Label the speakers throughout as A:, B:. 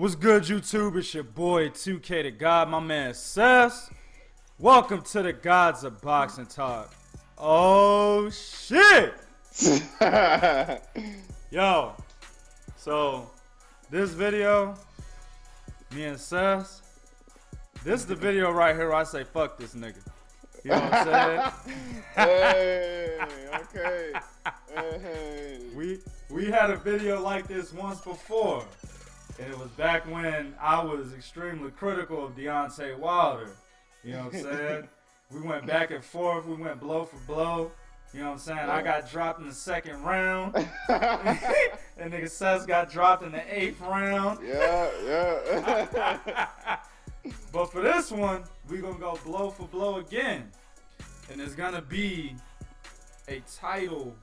A: What's good, YouTube? It's your boy 2K the God, my man Sess. Welcome to the Gods of Boxing Talk. Oh shit! Yo, so this video, me and Sess, this is the video right here where I say fuck this nigga. You know what I'm saying?
B: Hey, okay. Hey.
A: We had a video like this once before. And it was back when I was extremely critical of Deontay Wilder. You know what I'm saying? We went back and forth. We went blow for blow. You know what I'm saying? I got dropped in the second round. And nigga Sess got dropped in the 8th round.
B: Yeah.
A: But for this one, we going to go blow for blow again. And it's going to be a title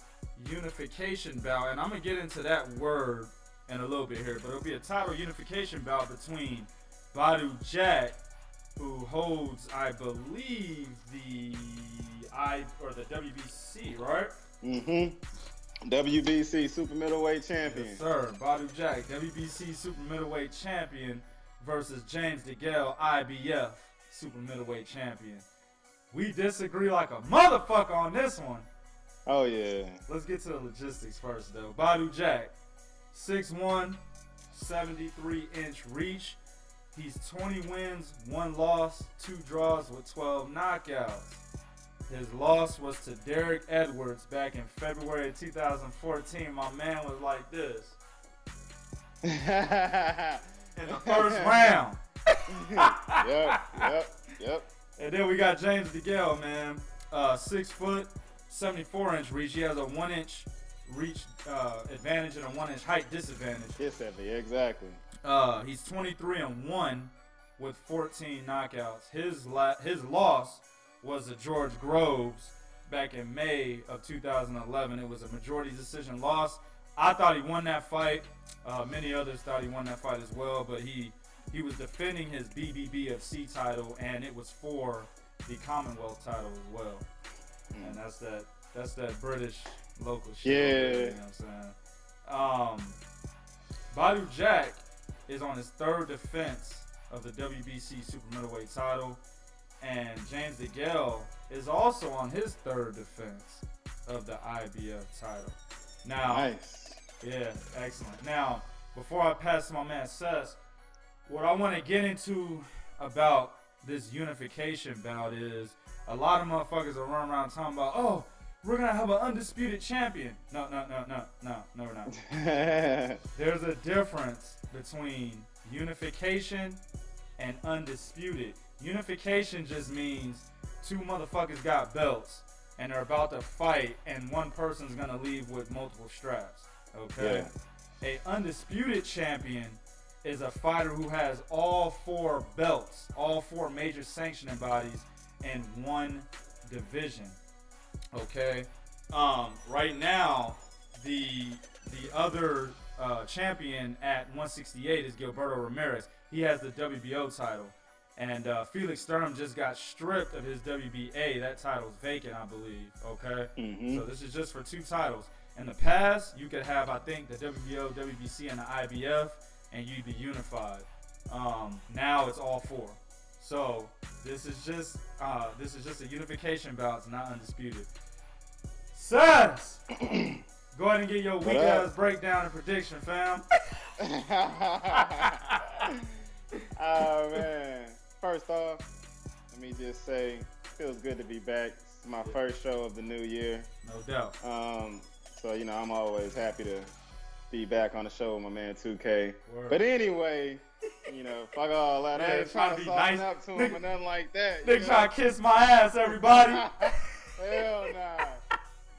A: unification bout. And I'm going to get into that word in a little bit here, but it'll be a title unification bout between Badou Jack, who holds, I believe, the WBC, right?
B: WBC Super Middleweight Champion.
A: Yes, sir. Badou Jack, WBC Super Middleweight Champion versus James DeGale, IBF Super Middleweight Champion. We disagree like a motherfucker on this one.
B: Oh yeah.
A: Let's get to the logistics first, though. Badou Jack, 6'1", 73-inch reach. He's 20 wins, 1 loss, 2 draws with 12 knockouts. His loss was to Derek Edwards back in February of 2014. My man was like this in the first round.
B: Yep.
A: And then we got James DeGale, man. 6 foot, 74-inch reach. He has a 1-inch reach advantage and a 1-inch height disadvantage.
B: Yes, exactly.
A: He's 23-1 with 14 knockouts. His loss was to George Groves back in May of 2011. It was a majority decision loss. I thought he won that fight. Many others thought he won that fight as well, but he was defending his BBBFC title, and it was for the Commonwealth title as well. And that's that British local shit.
B: Yeah.
A: You know what I'm saying? Badou Jack is on his 3rd defense of the WBC Super Middleweight title, and James DeGale is also on his 3rd defense of the IBF title. Now,
B: nice.
A: Yeah, excellent. Now, before I pass to my man Sess, what I want to get into about this unification bout is a lot of motherfuckers are running around talking about, oh, we're going to have an undisputed champion. No, we're not. There's a difference between unification and undisputed. Unification just means 2 motherfuckers got belts and they're about to fight and one person's going to leave with multiple straps. Okay? Yeah. A undisputed champion is a fighter who has all 4 belts, all 4 major sanctioning bodies in one division. Okay, right now the other champion at 168 is Gilberto Ramirez. He has the WBO title, and Felix Sturm just got stripped of his WBA. That title's vacant, I believe. Okay, so this is just for 2 titles. In the past, you could have, I think, the WBO, WBC, and the IBF, and you'd be unified. Now it's all 4. So this is just a unification bout. It's not undisputed. Sess, go ahead and get your weak ass breakdown and prediction, fam.
B: Oh man! First off, let me just say, it feels good to be back. It's my first show of the new year.
A: No doubt.
B: So you know, I'm always happy to be back on the show with my man 2K.
A: Word.
B: But anyway, you know, fuck all that. I ain't trying to soften up to him or nothing like that.
A: Nigga trying to kiss my ass, everybody.
B: Hell nah.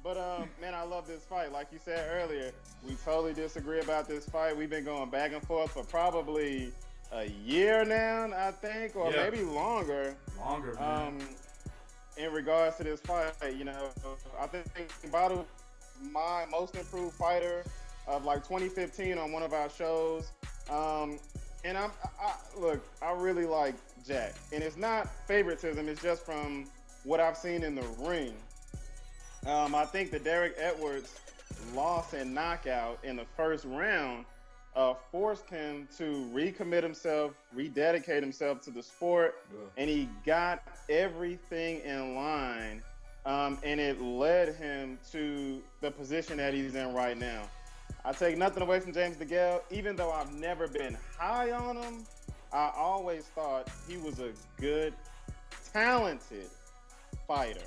B: But man, I love this fight. Like you said earlier, we totally disagree about this fight. We've been going back and forth for probably a year now, I think, or maybe longer.
A: Longer, man.
B: In regards to this fight, you know, I think Badou, my most improved fighter of like 2015 on one of our shows. And look, I really like Jack. And it's not favoritism, it's just from what I've seen in the ring. I think the Derek Edwards loss and knockout in the first round forced him to recommit himself, rededicate himself to the sport, and he got everything in line, and it led him to the position that he's in right now. I take nothing away from James DeGale. Even though I've never been high on him, I always thought he was a good, talented fighter.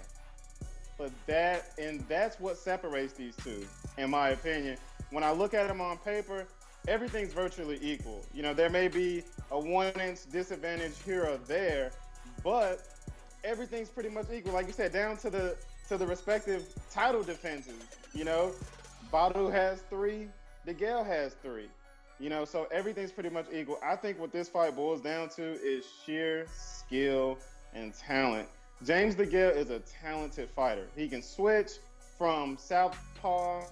B: But that's what separates these two, in my opinion. When I look at him on paper, everything's virtually equal. You know, there may be a 1-inch disadvantage here or there, but everything's pretty much equal. Like you said, down to the respective title defenses. You know, Badou has 3, DeGale has 3. You know, so everything's pretty much equal. I think what this fight boils down to is sheer skill and talent. James DeGale is a talented fighter. He can switch from southpaw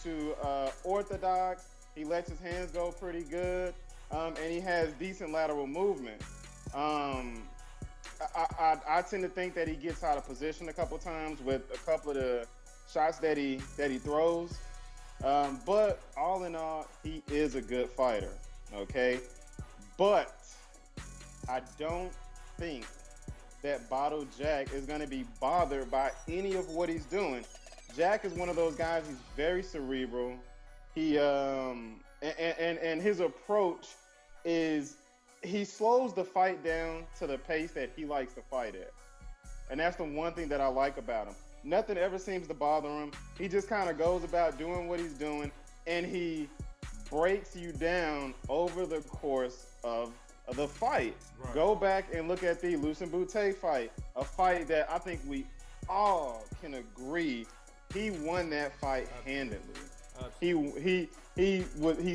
B: to orthodox. He lets his hands go pretty good, and he has decent lateral movement. I tend to think that he gets out of position a couple times with a couple of the shots that he throws. But all in all, he is a good fighter, okay? But I don't think that Badou Jack is going to be bothered by any of what he's doing. Jack is one of those guys, he's very cerebral. He and his approach is he slows the fight down to the pace that he likes to fight at. And that's the one thing that I like about him. Nothing ever seems to bother him. He just kind of goes about doing what he's doing, and he breaks you down over the course of the fight. Right. Go back and look at the Lucien Boutte fight, a fight that I think we all can agree he won that fight handedly. He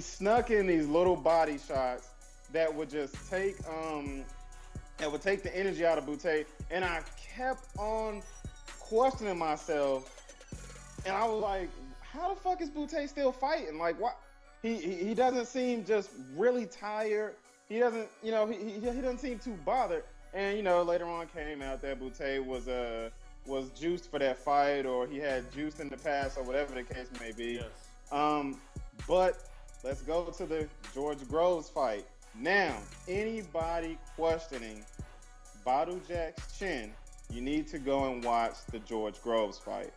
B: snuck in these little body shots that would just take the energy out of Boutte, and I kept on questioning myself, and I was like, how the fuck is Boutte still fighting? Like, what? He doesn't seem just really tired. He doesn't, you know, he doesn't seem too bothered. And, you know, later on came out that Boutte was juiced for that fight, or he had juice in the past, or whatever the case may be. Yes. But let's go to the George Groves fight. Now, anybody questioning Badou Jack's chin, you need to go and watch the George Groves fight.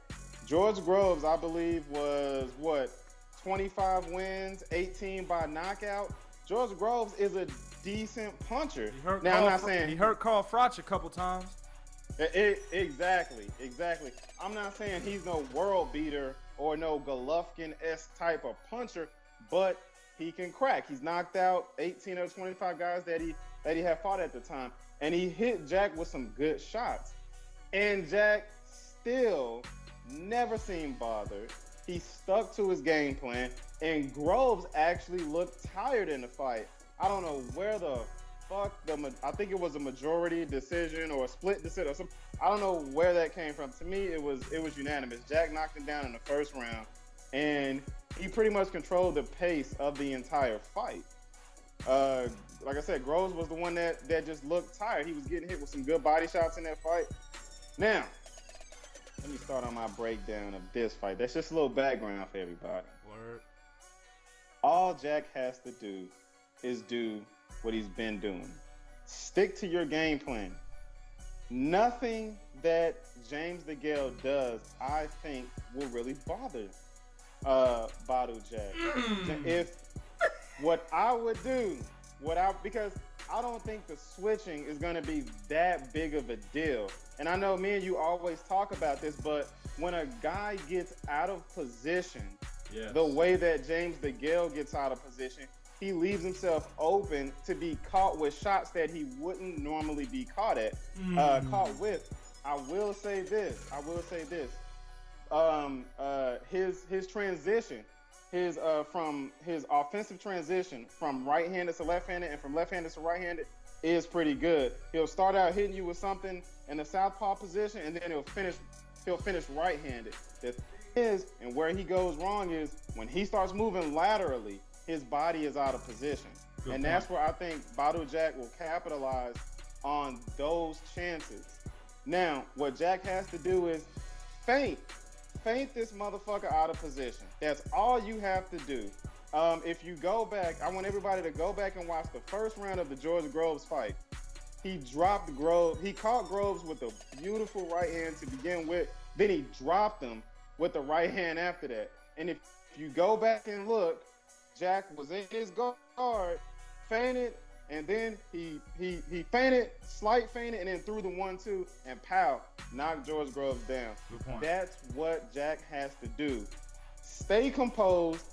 B: George Groves, I believe, was, 25 wins, 18 by knockout. George Groves is a decent puncher.
A: I'm not saying he hurt Carl Froch a couple times.
B: Exactly. I'm not saying he's no world beater or no Golovkin-esque type of puncher, but he can crack. He's knocked out 18 of 25 guys that he had fought at the time, and he hit Jack with some good shots. And Jack still never seemed bothered. He stuck to his game plan, and Groves actually looked tired in the fight. I don't know where the fuck I think it was a majority decision or a split decision or something. I don't know where that came from. To me, it was unanimous. Jack knocked him down in the first round, and he pretty much controlled the pace of the entire fight. Like I said, Groves was the one that just looked tired. He was getting hit with some good body shots in that fight. Now, let me start on my breakdown of this fight. That's just a little background for everybody.
A: Word.
B: All Jack has to do is do what he's been doing. Stick to your game plan. Nothing that James DeGale does, I think, will really bother Badou Jack. If what I would do, because I don't think the switching is going to be that big of a deal. And I know me and you always talk about this, but when a guy gets out of position, yes, the way that James DeGale gets out of position, he leaves himself open to be caught with shots that he wouldn't normally be caught with. I will say this. His transition, from his offensive transition from right-handed to left-handed and from left-handed to right-handed is pretty good. He'll start out hitting you with something in the southpaw position, and then he'll finish right-handed. The thing is, and where he goes wrong is when he starts moving laterally, his body is out of position. Good and point. That's where I think Badou Jack will capitalize on those chances. Now, what Jack has to do is feint this motherfucker out of position. That's all you have to do. If you go back, I want everybody to go back and watch the first round of the George Groves fight. He dropped Groves. He caught Groves with a beautiful right hand to begin with. Then he dropped him with the right hand after that. And if you go back and look, Jack was in his guard, feinted, and then he feinted, slight feinted, and then threw the 1-2, and pow, knocked George Groves down.
A: Good point.
B: That's what Jack has to do. Stay composed,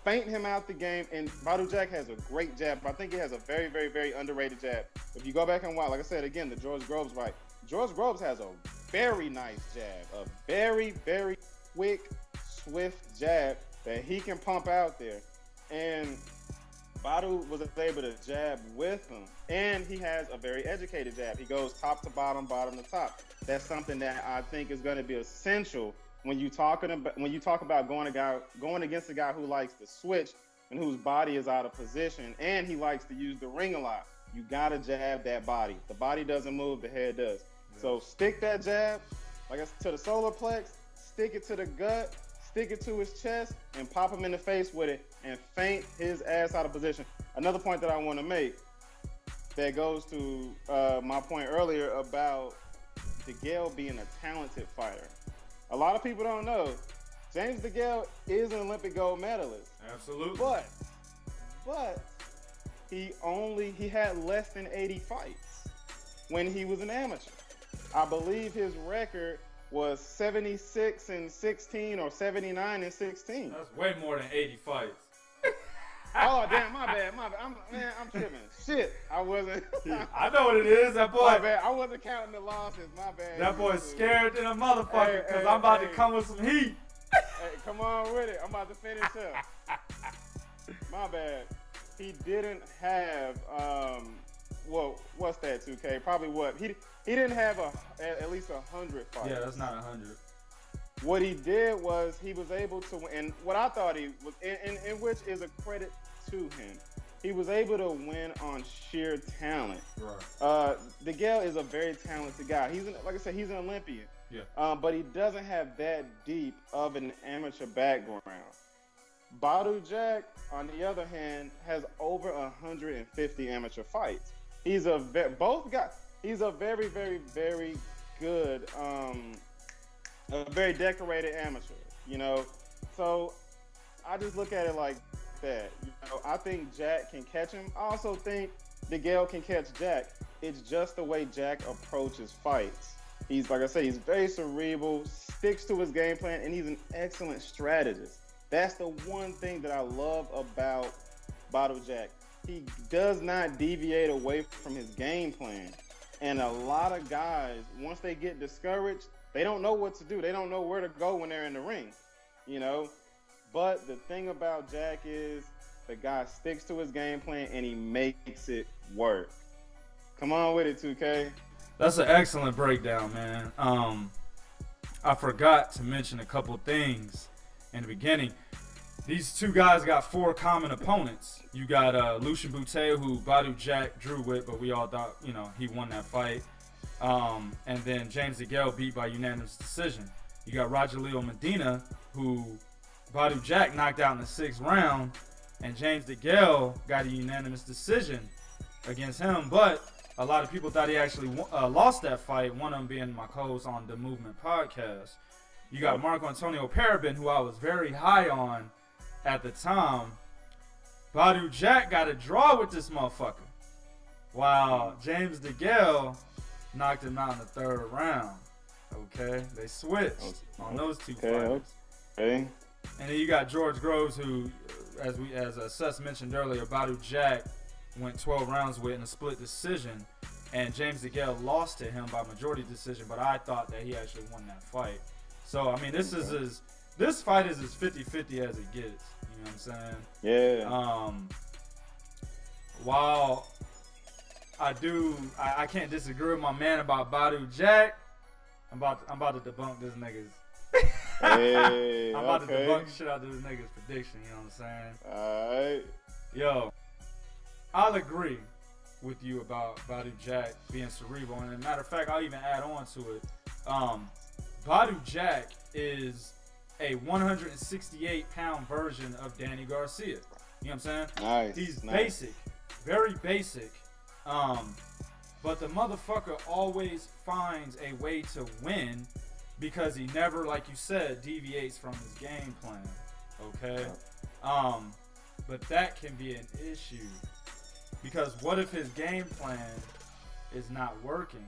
B: feint him out the game, and Badou Jack has a great jab. I think he has a very, very, very underrated jab. If you go back and watch, like I said, again, the George Groves fight, George Groves has a very nice jab, a very, very quick, swift jab that he can pump out there. And Badou was able to jab with him, and he has a very educated jab. He goes top to bottom, bottom to top. That's something that I think is going to be essential when you talk about going against a guy who likes to switch and whose body is out of position, and he likes to use the ring a lot. You got to jab that body. The body doesn't move, the head does. Yeah. So stick that jab, like I said, to the solar plex, stick it to the gut, stick it to his chest, and pop him in the face with it and feint his ass out of position. Another point that I want to make that goes to my point earlier about DeGale being a talented fighter. A lot of people don't know James DeGale is an Olympic gold medalist.
A: Absolutely.
B: But he had less than 80 fights when he was an amateur. I believe his record was 76-16 or 79-16.
A: That's way more than 80 fights.
B: Oh damn, my bad. I'm tripping. Shit, I wasn't.
A: I know what it is, that boy.
B: My bad. I wasn't counting the losses. My bad.
A: That boy's scared than a motherfucker because I'm about to come with some heat.
B: Hey, come on with it. I'm about to finish up. My bad. He didn't have what's that, 2K? Probably what? He didn't have at least 100 fights.
A: Yeah, that's not 100.
B: What he did was he was able to win, and what I thought he was, in which is a credit to him, he was able to win on sheer talent.
A: Right.
B: DeGale is a very talented guy. Like I said, he's an Olympian.
A: Yeah.
B: But he doesn't have that deep of an amateur background. Badou Jack, on the other hand, has over 150 amateur fights. He's a very, very, very good, a very decorated amateur, you know? So I just look at it like that. You know, I think Jack can catch him. I also think DeGale can catch Jack. It's just the way Jack approaches fights. He's, like I said, he's very cerebral, sticks to his game plan, and he's an excellent strategist. That's the one thing that I love about Badou Jack. He does not deviate away from his game plan. And a lot of guys, once they get discouraged, they don't know what to do. They don't know where to go when they're in the ring, you know? But the thing about Jack is the guy sticks to his game plan and he makes it work. Come on with it, 2K.
A: That's an excellent breakdown, man. I forgot to mention a couple things in the beginning. These two guys got 4 common opponents. You got Lucien Boutte, who Badou Jack drew with, but we all thought, you know, he won that fight. And then James DeGale beat by unanimous decision. You got Rogelio Medina, who Badou Jack knocked out in the 6th round, and James DeGale got a unanimous decision against him. But a lot of people thought he actually lost that fight, one of them being my co-host on the Movement podcast. You got Marco Antonio Parabin, who I was very high on at the time. Badou Jack got a draw with this motherfucker. While James DeGale knocked him out in the 3rd round. Okay, they switched on those two fighters.
B: Okay.
A: And then you got George Groves, who, as Seth mentioned earlier, Badou Jack went 12 rounds with in a split decision, and James DeGale lost to him by majority decision. But I thought that he actually won that fight. So I mean, this fight is as 50-50 as it gets. You know what I'm saying?
B: Yeah.
A: While I can't disagree with my man about Badou Jack. I'm about to debunk this nigga's.
B: Hey,
A: I'm about to debunk the shit out of this nigga's prediction. You know what I'm saying?
B: Alright.
A: Yo, I'll agree with you about Badou Jack being cerebral, and as a matter of fact, I'll even add on to it. Badou Jack is a 168-pound version of Danny Garcia. You know what I'm saying?
B: Nice.
A: He's
B: nice.
A: basic, very basic. But the motherfucker always finds a way to win because he never, like you said, deviates from his game plan. Okay? But that can be an issue. Because what if his game plan is not working?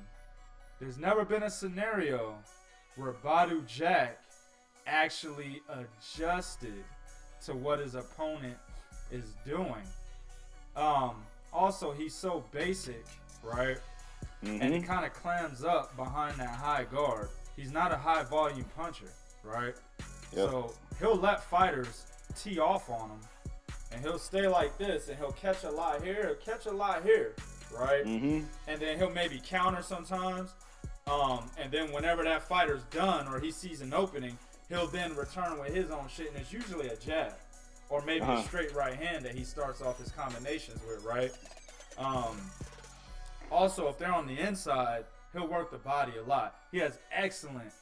A: There's never been a scenario where Badou Jack actually adjusted to what his opponent is doing. Also, he's so basic, right? And he kind of clams up behind that high guard. He's not a high volume puncher, right? So he'll let fighters tee off on him, and he'll stay like this, and he'll catch a lot here, he'll catch a lot here, right? And then he'll maybe counter sometimes. And then whenever that fighter's done or he sees an opening, he'll then return with his own shit, and it's usually a jab or maybe a straight right hand that he starts off his combinations with, right? Also, if they're on the inside, he'll work the body a lot. He has excellent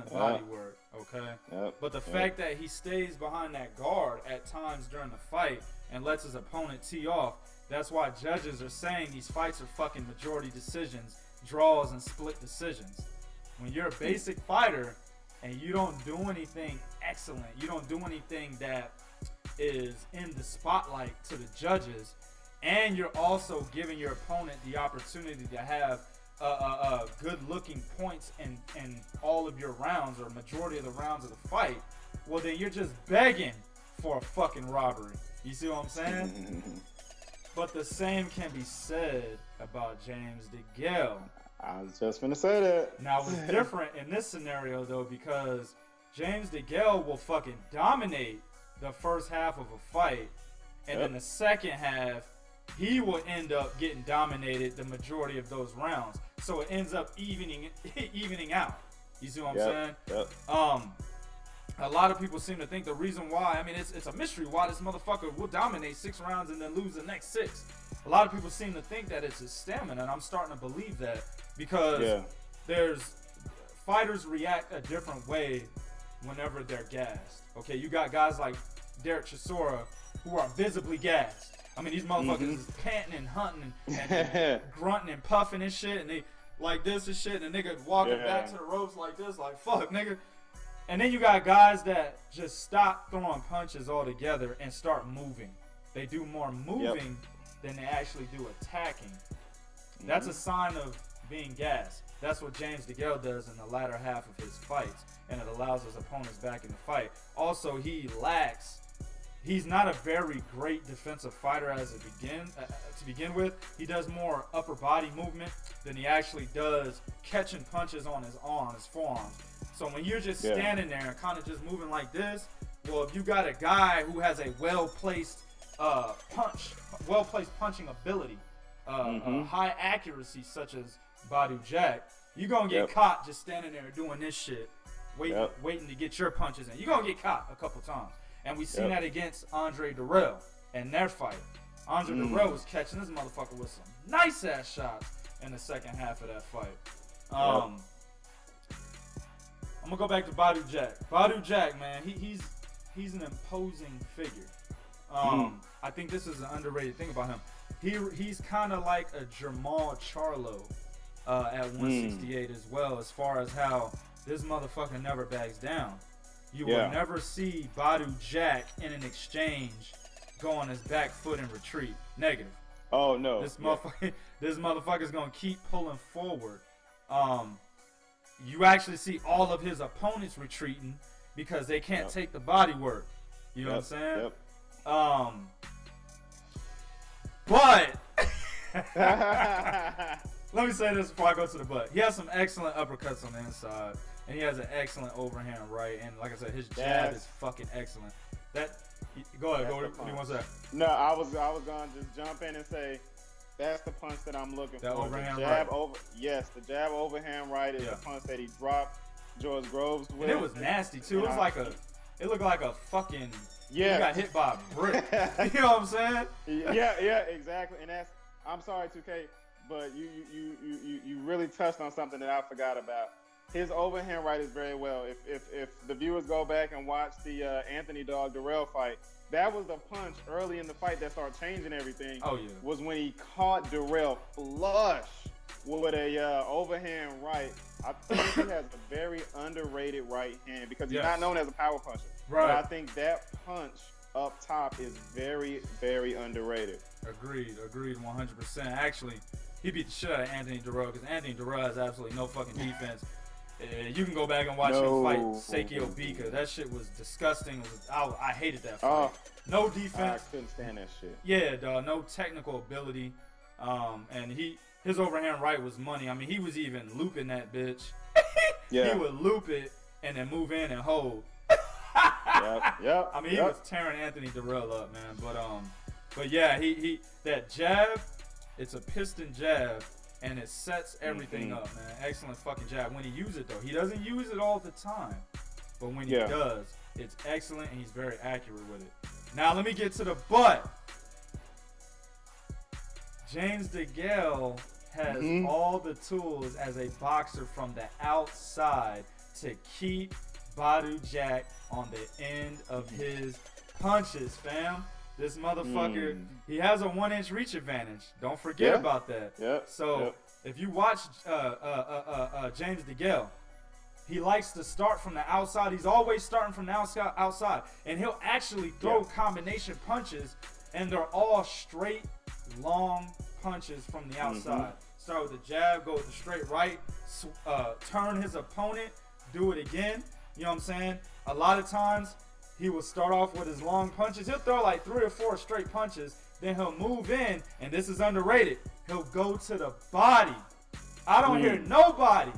A: body work, okay? But the fact that he stays behind that guard at times during the fight and lets his opponent tee off, that's why judges are saying these fights are fucking majority decisions, draws, and split decisions. When you're a basic fighter and you don't do anything excellent, you don't do anything that is in the spotlight to the judges, and you're also giving your opponent the opportunity to have good looking points in all of your rounds or majority of the rounds of the fight, well then you're just begging for a fucking robbery. You see what I'm saying? But the same can be said about James DeGale.
B: I was just gonna say that.
A: Now it's different in this scenario though, because James DeGale will fucking dominate the first half of a fight, and then the second half he will end up getting dominated the majority of those rounds. So it ends up evening out. You see what I'm saying? A lot of people seem to think the reason why, I mean, it's a mystery why this motherfucker will dominate 6 rounds and then lose the next 6. A lot of people seem to think that it's his stamina, and I'm starting to believe that because there's fighters react a different way whenever they're gassed. Okay, you got guys like Derek Chisora who are visibly gassed. I mean, these motherfuckers is panting and hunting and grunting and puffing and shit, and they like this and shit, and the nigga walking back to the ropes like this, like fuck, nigga. And then you got guys that just stop throwing punches altogether and start moving. They do more moving than they actually do attacking. That's a sign of being gassed. That's what James DeGale does in the latter half of his fights, and it allows his opponents back in the fight. Also, he's not a very great defensive fighter to begin with. He does more upper body movement than he actually does catching punches on his forearms. So when you're just standing there and kind of just moving like this, well, if you got a guy who has a well-placed punching ability, high accuracy such as Badou Jack, you're gonna get caught just standing there doing this shit, waiting to get your punches in. You're gonna get caught a couple times. And we seen that against Andre DeGale and their fight. Andre DeGale was catching this motherfucker with some nice ass shots in the second half of that fight. I'm gonna go back to Badou Jack. Badou Jack, man, he's an imposing figure. I think this is an underrated thing about him. He's kind of like a Jamal Charlo at 168 as well, as far as how this motherfucker never backs down. You will never see Badou Jack in an exchange go on his back foot and retreat. Negative.
B: Oh no.
A: This motherfucker's gonna keep pulling forward. You actually see all of his opponents retreating because they can't take the body work. You know what I'm saying? But let me say this before I go to the butt. He has some excellent uppercuts on the inside, and he has an excellent overhand right. And like I said, his jab is fucking excellent. Go ahead. What do you want to say?
B: No, I was gonna just jump in and say that's the punch that I'm looking for.
A: Overhand
B: the jab right. The jab overhand right is the punch that he dropped George Groves with.
A: And it was nasty too. It was it looked like a fucking he got hit by a brick. You know what I'm saying?
B: Yeah, exactly. And I'm sorry, 2K, but you really touched on something that I forgot about. his overhand right is very well. If the viewers go back and watch the Anthony Dog Darrell fight, that was the punch early in the fight that started changing everything.
A: Oh yeah.
B: Was when he caught Darrell flush with a overhand right. I think he has a very underrated right hand because he's not known as a power puncher.
A: Right.
B: But I think that punch up top is very, very underrated.
A: Agreed 100%. Actually, he beat the shit out of Anthony Darrell because Anthony Darrell has absolutely no fucking defense. You can go back and watch him fight Seikio Bika. That shit was disgusting. I hated that fight. No defense.
B: I couldn't stand that shit.
A: Yeah, dog. No technical ability. And his overhand right was money. I mean, he was even looping that bitch.
B: Yeah.
A: He would loop it and then move in and hold.
B: Yep.
A: I mean, he was tearing Anthony Darrell up, man. But yeah, he that jab, it's a piston jab. And it sets everything up, man. Excellent fucking jab. When he uses it, though, he doesn't use it all the time. But when he does, it's excellent, and he's very accurate with it. Now, let me get to the butt. James DeGale has all the tools as a boxer from the outside to keep Badou Jack on the end of his punches, fam. This motherfucker, he has a 1-inch reach advantage. Don't forget about that. So if you watch James DeGale, he likes to start from the outside. He's always starting from the outside. And he'll actually throw combination punches, and they're all straight, long punches from the outside. Start with the jab, go with the straight right, turn his opponent, do it again. You know what I'm saying? A lot of times, he will start off with his long punches. He'll throw like 3 or 4 straight punches. Then he'll move in, and this is underrated. He'll go to the body. I don't hear nobody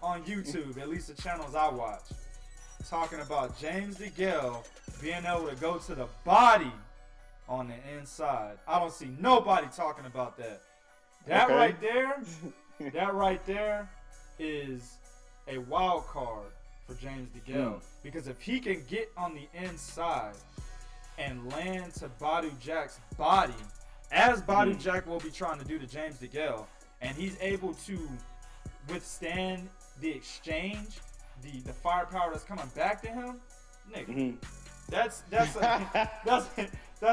A: on YouTube, at least the channels I watch, talking about James DeGale being able to go to the body on the inside. I don't see nobody talking about that. That right there is a wild card for James DeGale. Because if he can get on the inside and land to Badou Jack's body, as Badou Jack will be trying to do to James DeGale, and he's able to withstand the exchange, the firepower that's coming back to him, nigga, that's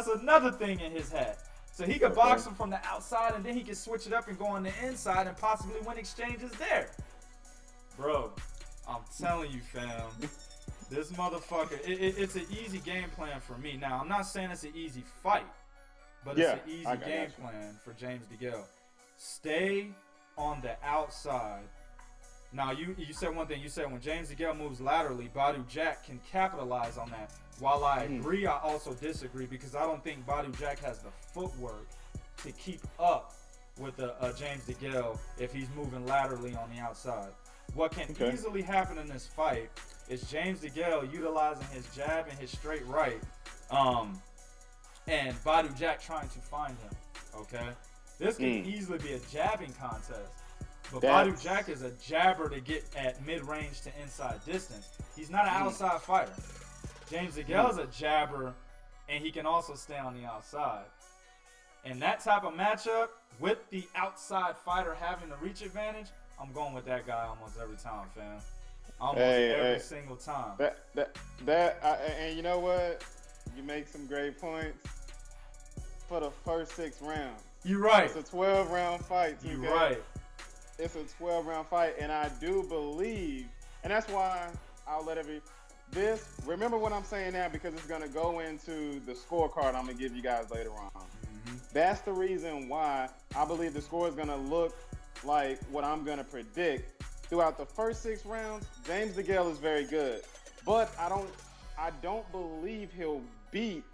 A: another thing in his hat. So he could box him from the outside, and then he can switch it up and go on the inside and possibly win exchanges there. Bro, I'm telling you, fam. This motherfucker, it's an easy game plan for me. Now, I'm not saying it's an easy fight, but it's an easy game plan for James DeGale. Stay on the outside. Now, you said one thing. You said when James DeGale moves laterally, Badou Jack can capitalize on that. While I agree, I also disagree because I don't think Badou Jack has the footwork to keep up with James DeGale if he's moving laterally on the outside. What can easily happen in this fight is James DeGale utilizing his jab and his straight right, and Badou Jack trying to find him. Okay, this can easily be a jabbing contest, but Badou Jack is a jabber to get at mid-range to inside distance. He's not an outside fighter. James DeGale is a jabber, and he can also stay on the outside. And that type of matchup with the outside fighter having the reach advantage, I'm going with that guy almost every time, fam. Almost every single time.
B: And you know what? You make some great points for the first 6 rounds.
A: You're right.
B: It's a 12-round fight.
A: You're right.
B: It's a 12-round fight, and I do believe, and that's why I'll let remember what I'm saying now because it's going to go into the scorecard I'm going to give you guys later on. That's the reason why I believe the score is going to look like what I'm going to predict. Throughout the first 6 rounds, James DeGale is very good. But I don't believe he'll beat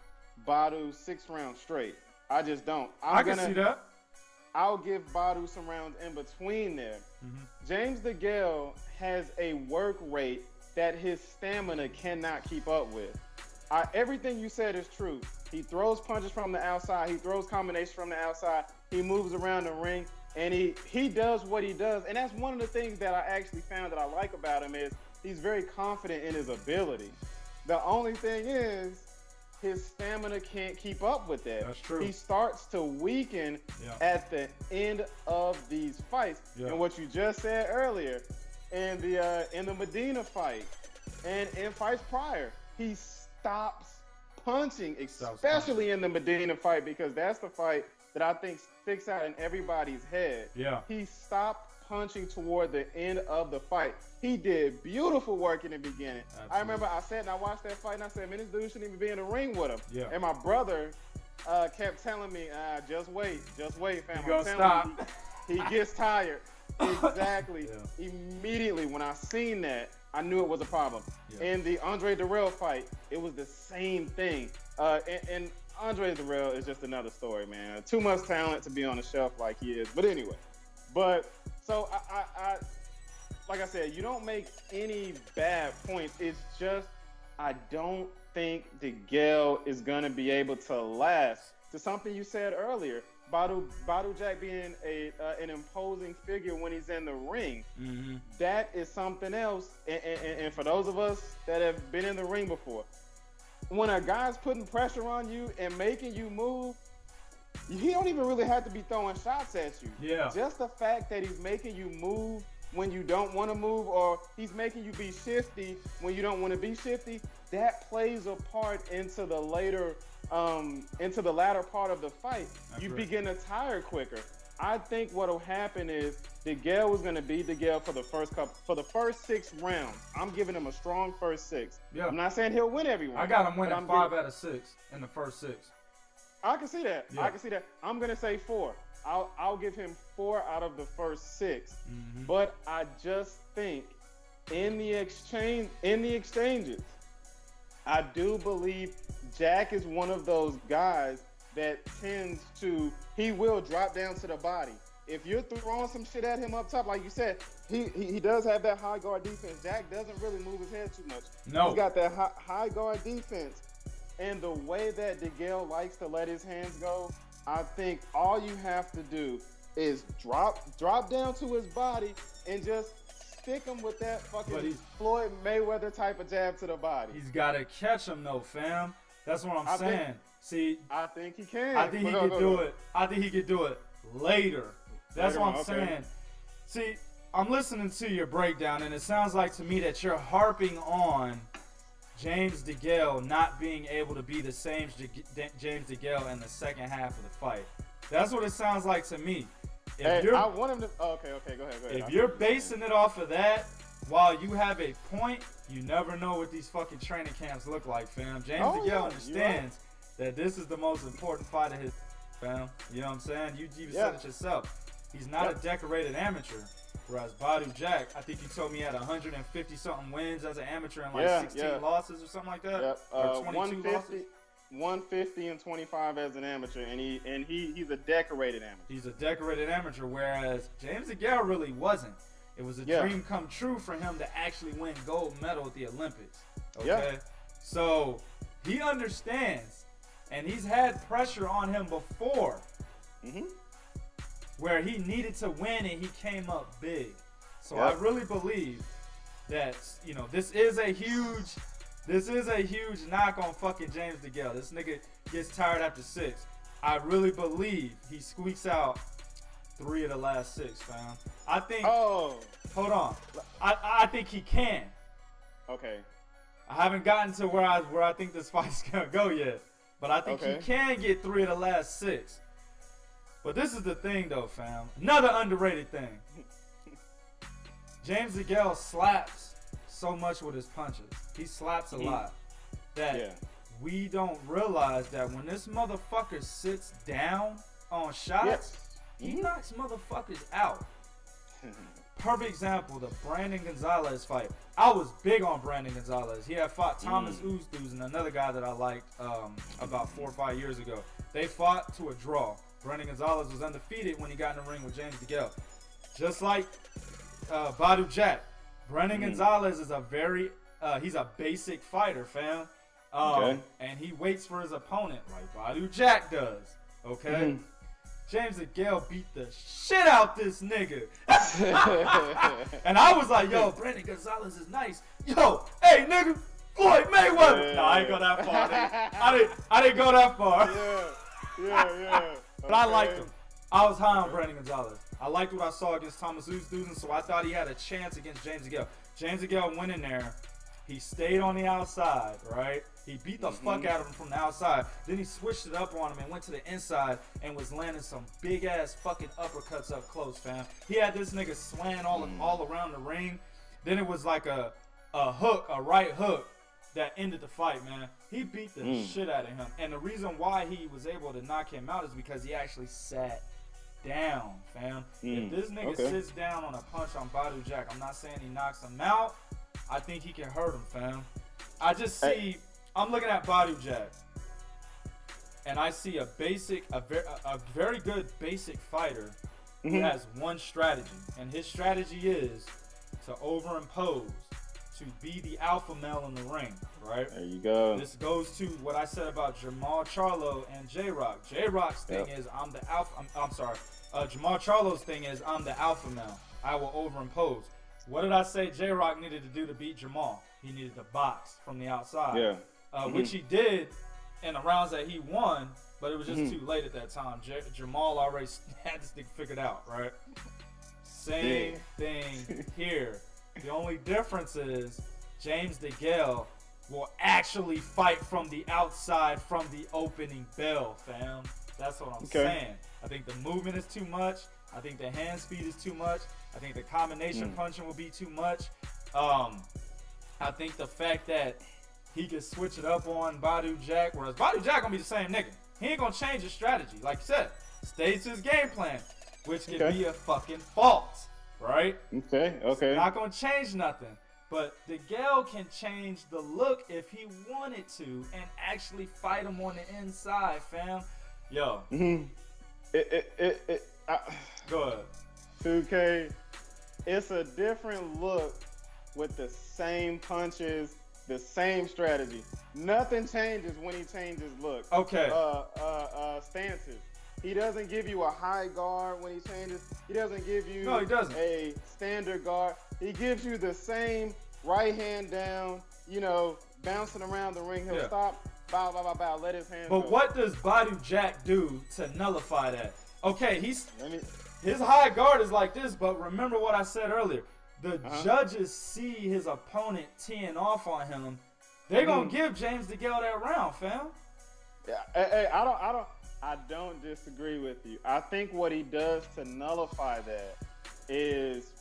B: Badou 6 rounds straight. I just don't.
A: I can see that.
B: I'll give Badou some rounds in between there. James DeGale has a work rate that his stamina cannot keep up with. Everything you said is true. He throws punches from the outside. He throws combinations from the outside. He moves around the ring. And he does what he does. And that's one of the things that I actually found that I like about him is he's very confident in his ability. The only thing is his stamina can't keep up with that.
A: That's true.
B: He starts to weaken at the end of these fights. And what you just said earlier, in the Medina fight, and in fights prior, he stops punching, especially in the Medina fight, because that's the fight that I think sticks out in everybody's head.
A: Yeah.
B: He stopped punching toward the end of the fight. He did beautiful work in the beginning. Absolutely. I remember I sat and I watched that fight and I said, man, this dude shouldn't even be in the ring with him.
A: Yeah.
B: And my brother kept telling me, just wait, fam.
A: You gonna stop.
B: He gets tired. Exactly. Yeah. Immediately when I seen that, I knew it was a problem. Yeah. In the Andre DeGale fight, it was the same thing. And Andre DeGale is just another story, man. Too much talent to be on the shelf like he is. But anyway, so I like I said, you don't make any bad points. It's just I don't think DeGale is gonna be able to last. To something you said earlier, Badou Jack being an imposing figure when he's in the ring. Mm-hmm. That is something else. And for those of us that have been in the ring before, when a guy's putting pressure on you and making you move, he don't even really have to be throwing shots at you.
A: Yeah.
B: Just the fact that he's making you move when you don't want to move, or he's making you be shifty when you don't want to be shifty, that plays a part into the later, into the latter part of the fight. You begin to tire quicker. I think what'll happen is DeGale was going to be DeGale for the first 6 rounds. I'm giving him a strong first 6.
A: Yeah.
B: I'm not saying he'll win everyone.
A: I got him winning 5 out of 6 in the first 6.
B: I can see that.
A: Yeah.
B: I can see that. I'm going to say 4. I'll give him 4 out of the first 6. Mm-hmm. But I just think in the exchanges, I do believe Jack is one of those guys that tends to, he will drop down to the body. If you're throwing some shit at him up top, like you said, he does have that high guard defense. Jack doesn't really move his head too much.
A: No.
B: He's got that high guard defense. And the way that DeGale likes to let his hands go, I think all you have to do is drop down to his body and just stick him with that fucking Floyd Mayweather type of jab to the body.
A: He's got to catch him though, fam. That's what I'm saying.
B: I think he can.
A: I think he could do it. I think he could do it later. That's what I'm saying. See, I'm listening to your breakdown, and it sounds like to me that you're harping on James DeGale not being able to be the same James DeGale in the second half of the fight. That's what it sounds like to me.
B: I want him to. Okay, go ahead.
A: If you're basing it off of that, while you have a point, you never know what these fucking training camps look like, fam. James DeGale understands that this is the most important fight of his, fam. You know what I'm saying? You even said it yourself. He's not a decorated amateur. Whereas Badou Jack, I think you told me he had 150-something wins as an amateur and like 16 losses or something like that?
B: Yep.
A: Or 22 losses?
B: 150 and 25 as an amateur, and he's a decorated amateur.
A: He's a decorated amateur, whereas James DeGale really wasn't. It was a dream come true for him to actually win gold medal at the Olympics. Okay? Yeah. So he understands, and he's had pressure on him before. Mm-hmm. Where he needed to win and he came up big. So I really believe that, you know, this is a huge knock on fucking James DeGale. This nigga gets tired after 6. I really believe he squeaks out 3 of the last 6, fam. I think hold on. I think he can.
B: Okay.
A: I haven't gotten to where I think this fight's gonna go yet. But I think he can get 3 of the last 6. But this is the thing, though, fam. Another underrated thing. James DeGale slaps so much with his punches. He slaps a lot. That we don't realize that when this motherfucker sits down on shots, he knocks motherfuckers out. Perfect example, the Brandon Gonzalez fight. I was big on Brandon Gonzalez. He had fought Thomas Uzdouz and another guy that I liked about 4 or 5 years ago. They fought to a draw. Brandon Gonzalez was undefeated when he got in the ring with James DeGale. Just like Badou Jack. Brandon Gonzalez is he's a basic fighter, fam. And he waits for his opponent like Badou Jack does. Okay? James DeGale beat the shit out this nigga. And I was like, yo, Brandon Gonzalez is nice. Yo, hey, nigga, Floyd Mayweather. No, I ain't go that far, nigga. I didn't go that far.
B: Yeah.
A: But I liked him. I was high on Brandon Gonzalez. I liked what I saw against Thomas Uzdoozen, so I thought he had a chance against James DeGale. James DeGale went in there. He stayed on the outside, right? He beat the fuck out of him from the outside. Then he switched it up on him and went to the inside and was landing some big-ass fucking uppercuts up close, fam. He had this nigga swaying all around the ring. Then it was like a hook, a right hook that ended the fight, man. He beat the shit out of him. And the reason why he was able to knock him out is because he actually sat down, fam. If this nigga sits down on a punch on Badou Jack, I'm not saying he knocks him out. I think he can hurt him, fam. I just see, I'm looking at Badou Jack, and I see a very good basic fighter who has one strategy, and his strategy is to overimpose, to be the alpha male in the ring, right?
B: There you go.
A: This goes to what I said about Jamal Charlo and J-Rock. J-Rock's thing is I'm the alpha. I'm sorry. Jamal Charlo's thing is I'm the alpha male. I will overimpose. What did I say J-Rock needed to do to beat Jamal? He needed to box from the outside. Which he did in the rounds that he won, but it was just too late at that time. Jamal already had this thing figured out, right? Same thing here. The only difference is James DeGale will actually fight from the outside from the opening bell, fam. That's what I'm saying. I think the movement is too much. I think the hand speed is too much. I think the combination punching will be too much. I think the fact that he can switch it up on Badou Jack, whereas Badou Jack gonna be the same nigga. He ain't gonna change his strategy. Like you said, stays his game plan, which can be a fucking fault, right? It's not gonna change nothing. But DeGale can change the look if he wanted to and actually fight him on the inside, fam. Yo. Go ahead.
B: 2K, it's a different look with the same punches, the same strategy. Nothing changes when he changes look. Stances. He doesn't give you a high guard when he changes. He doesn't give you a standard guard. He gives you the same right hand down, you know, bouncing around the ring. He'll stop, bow, bow, bow, bow, let his hands go.
A: But what does Badou Jack do to nullify that? Okay, his high guard is like this, but remember what I said earlier. The judges see his opponent teeing off on him. They're gonna give James DeGale that round, fam.
B: Yeah, hey, I don't disagree with you. I think what he does to nullify that is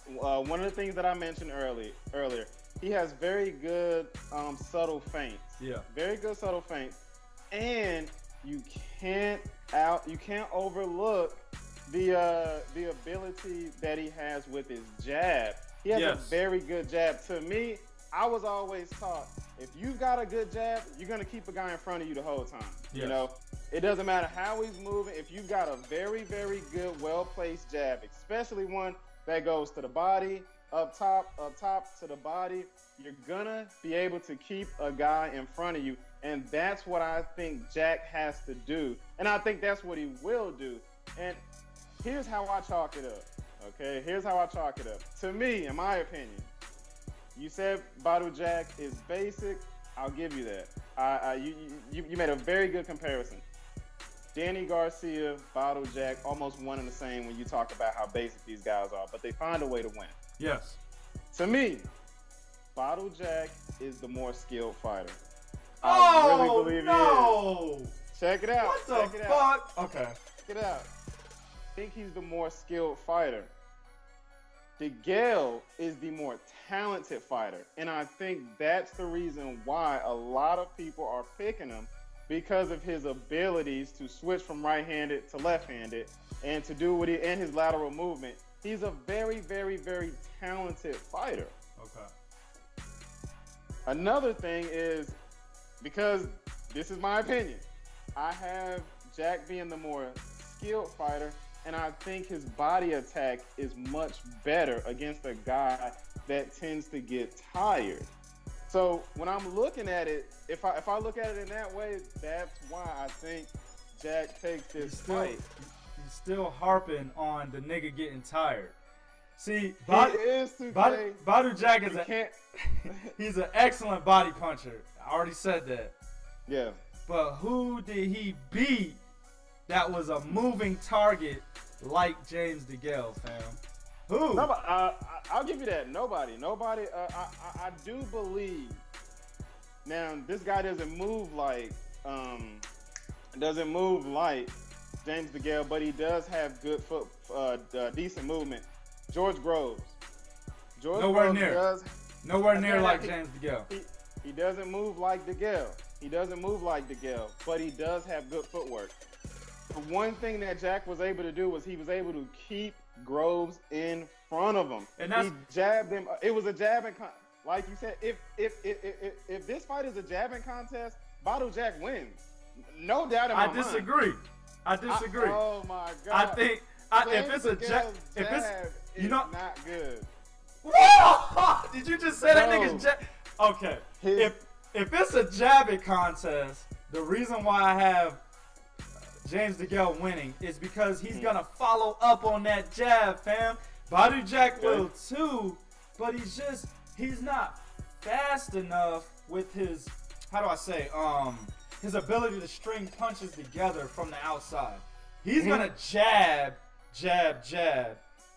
B: one of the things that I mentioned earlier. He has very good subtle feints. Yeah. Very good subtle feints, and you can't overlook the ability that he has with his jab. He has a very good jab. To me, I was always taught, if you've got a good jab, you're going to keep a guy in front of you the whole time. You know, it doesn't matter how he's moving. If you've got a very, very good, well-placed jab, especially one that goes to the body, up top to the body, you're going to be able to keep a guy in front of you. And that's what I think Jack has to do. And I think that's what he will do. And here's how I chalk it up, okay? Here's how I chalk it up. To me, in my opinion, you said Badou Jack is basic. I'll give you that. You made a very good comparison. Danny Garcia, Badou Jack, almost one and the same when you talk about how basic these guys are, but they find a way to win.
A: Yes.
B: To me, Badou Jack is the more skilled fighter.
A: I really believe he is.
B: Check it out.
A: What the fuck? Okay.
B: Check it out. I think he's the more skilled fighter. DeGale is the more talented fighter. And I think that's the reason why a lot of people are picking him, because of his abilities to switch from right-handed to left-handed and to do what he, and his lateral movement. He's a very, very, very talented fighter.
A: Okay.
B: Another thing is, because this is my opinion, I have Jack being the more skilled fighter, and I think his body attack is much better against a guy that tends to get tired. So when I'm looking at it, if I look at it in that way, that's why I think Jack takes this fight.
A: He's still harping on the nigga getting tired. See, Badou Jack is he's an excellent body puncher. I already said that.
B: Yeah.
A: But who did he beat that was a moving target like James DeGale, fam? Who?
B: Nobody, I'll give you that. Nobody. I do believe. Now, this guy doesn't move like James DeGale, but he does have good decent movement. George Groves.
A: Nowhere near like James DeGale.
B: He doesn't move like DeGale. But he does have good footwork. The one thing that Jack was able to do was he was able to keep Groves in front of him.
A: And he
B: jabbed him. It was a jabbing like you said. If this fight is a jabbing contest, Badou Jack wins. No doubt in my mind.
A: I disagree.
B: Oh my God.
A: I think if it's a jab,
B: not good.
A: Whoa! Did you just say that nigga's jab? Okay. If it's a jabbing contest, the reason why I have James DeGale winning is because he's gonna follow up on that jab, fam. Badou Jack will too, but he's not fast enough with his, how do I say, his ability to string punches together from the outside. He's gonna jab,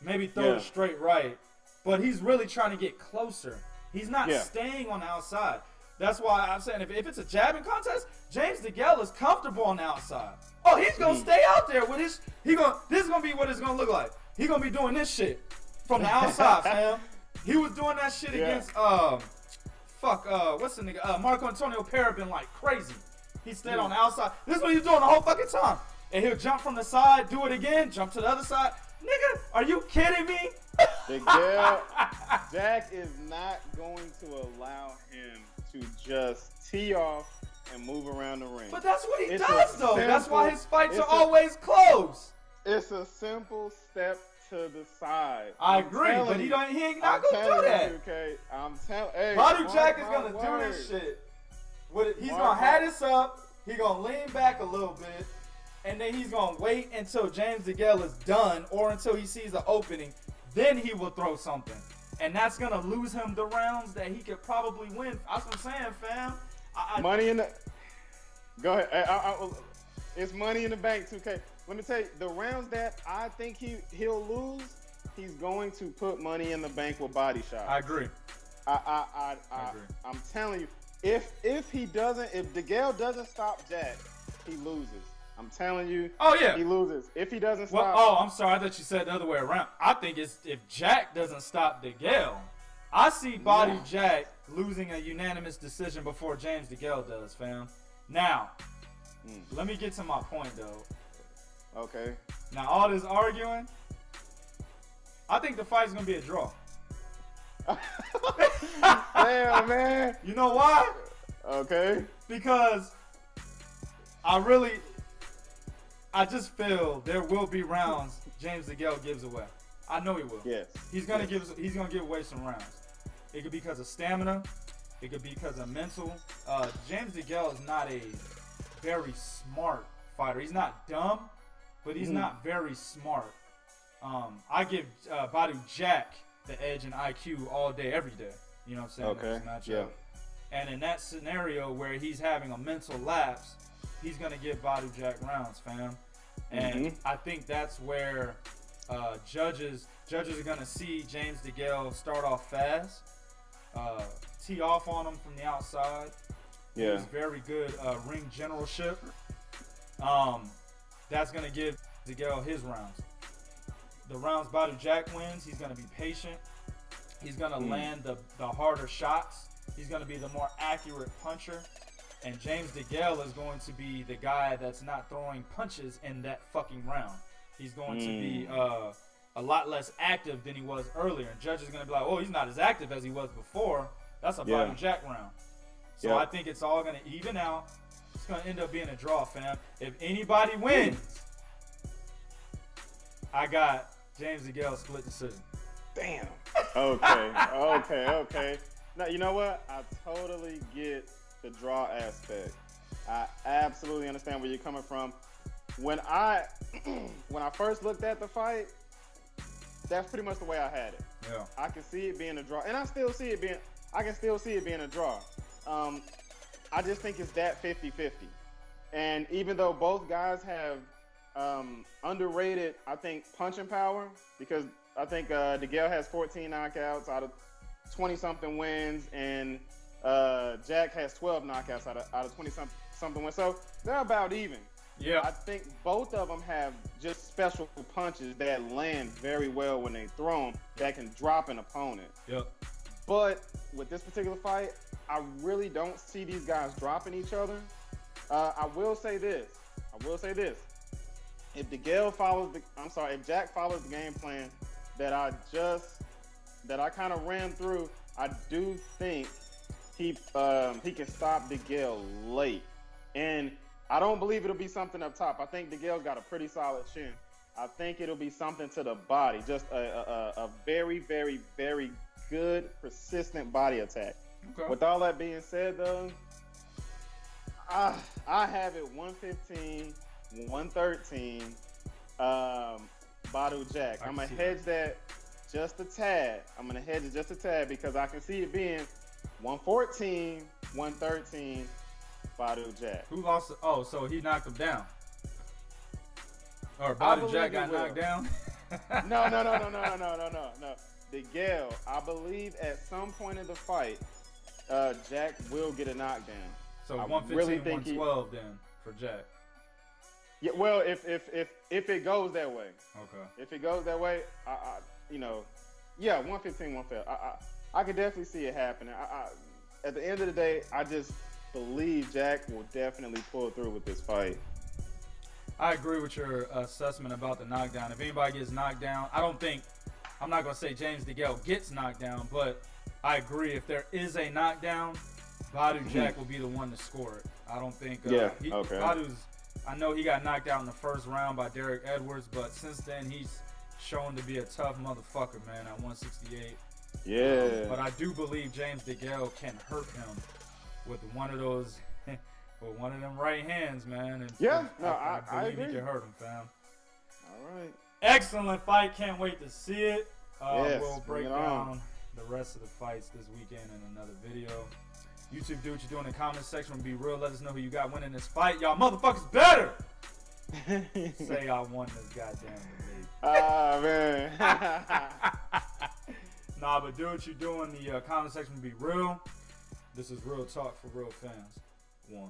A: maybe throw a straight right, but he's really trying to get closer. He's not staying on the outside. That's why I'm saying if it's a jabbing contest, James DeGale is comfortable on the outside. Oh, he's gonna stay out there with his. This is gonna be what it's gonna look like. He's gonna be doing this shit from the outside, fam. He was doing that shit against what's the nigga? Marco Antonio Parabin like crazy. He stayed on the outside. This is what he's doing the whole fucking time. And he'll jump from the side, do it again, jump to the other side. Nigga, are you kidding me?
B: DeGale, Jack is not going to allow him to just tee off and move around the ring.
A: But that's what he does, though. That's why his fights are always close.
B: It's a simple step to the side.
A: I agree, but he ain't not gonna do that.
B: Okay, I'm telling you.
A: Badou Jack is gonna do this shit. He's gonna have this up. He's gonna lean back a little bit, and then he's gonna wait until James DeGale is done, or until he sees the opening. Then he will throw something, and that's gonna lose him the rounds that he could probably win. That's what I'm saying, fam.
B: Money in the. Go ahead. It's money in the bank, 2K. Let me tell you, the rounds that I think he'll lose, he's going to put money in the bank with body shots.
A: I agree.
B: I agree. I'm telling you, if DeGale doesn't stop Jack, he loses. I'm telling you.
A: Oh yeah.
B: He loses if he doesn't stop.
A: Oh, I'm sorry. I thought you said the other way around. I think it's if Jack doesn't stop DeGale. I see Badou Jack losing a unanimous decision before James DeGale does, fam. Now, let me get to my point though.
B: Okay.
A: Now all this arguing, I think the fight's gonna be a draw.
B: Damn, man.
A: You know why?
B: Okay.
A: Because I just feel there will be rounds James DeGale gives away. I know he will.
B: Yes.
A: He's gonna give away some rounds. It could be because of stamina. It could be because of mental. James DeGale is not a very smart fighter. He's not dumb, but he's not very smart. I give Badou Jack the edge in IQ all day, every day. You know what I'm saying?
B: Okay. Yeah.
A: And in that scenario where he's having a mental lapse, he's gonna give Badou Jack rounds, fam. And I think that's where judges are gonna see James DeGale start off fast, tee off on him from the outside.
B: Yeah.
A: He's very good ring generalship. That's gonna give DeGale his rounds. The rounds Badou Jack wins, he's gonna be patient. He's gonna land the harder shots. He's gonna be the more accurate puncher. And James DeGale is going to be the guy that's not throwing punches in that fucking round. He's going to be a lot less active than he was earlier. And judges are going to be like, oh, he's not as active as he was before. That's a Badou Jack round. So I think it's all going to even out. It's going to end up being a draw, fam. If anybody wins, I got James DeGale split decision.
B: Damn. Okay. Now, you know what? I totally get the draw aspect. I absolutely understand where you're coming from. When I first looked at the fight, that's pretty much the way I had it.
A: Yeah.
B: I can see it being a draw, and I can still see it being a draw. I just think it's that 50-50. And even though both guys have underrated, I think, punching power, because I think DeGale has 14 knockouts out of 20-something wins, and Jack has 12 knockouts out of 20-something wins. So they're about even.
A: Yeah.
B: I think both of them have just special punches that land very well when they throw them, that can drop an opponent.
A: Yep.
B: But with this particular fight, I really don't see these guys dropping each other. I will say this. If DeGale follows if Jack follows the game plan that I kind of ran through, I do think he can stop DeGale late. And I don't believe it'll be something up top. I think DeGale's got a pretty solid chin. I think it'll be something to the body, just a very, very, very good, persistent body attack. Okay. With all that being said, though, I have it 115, 113, Badou Jack. I'm going to hedge that just a tad. Because I can see it being 114, 113, Badou Jack.
A: Who lost? So he knocked him down. Or Badou Jack got knocked down?
B: No. DeGale, I believe at some point in the fight, Jack will get a knockdown.
A: So 115, 112 then for Jack.
B: Yeah, well, if it goes that way.
A: Okay.
B: If it goes that way, yeah, 115, 112. I could definitely see it happening. At the end of the day, I just believe Jack will definitely pull through with this fight.
A: I agree with your assessment about the knockdown. If anybody gets knocked down, I'm not going to say James DeGale gets knocked down, but I agree if there is a knockdown, Badou Jack will be the one to score it. I don't think Badou's, I know he got knocked out in the first round by Derek Edwards, but since then he's shown to be a tough motherfucker, man, at 168.
B: Yeah.
A: But I do believe James DeGale can hurt him with one of those, with one of them right hands, man. And
B: yeah,
A: I
B: agree.
A: He can hurt him, fam.
B: All right.
A: Excellent fight. Can't wait to see it.
B: Yes,
A: we'll break down the rest of the fights this weekend in another video. YouTube, do what you do in the comment section. Be real. Let us know who you got winning this fight. Y'all motherfuckers better say I won this goddamn debate.
B: Ah, man.
A: Nah, but do what you do in the comment section. Be real. This is Real Talk for Real Fans. 1.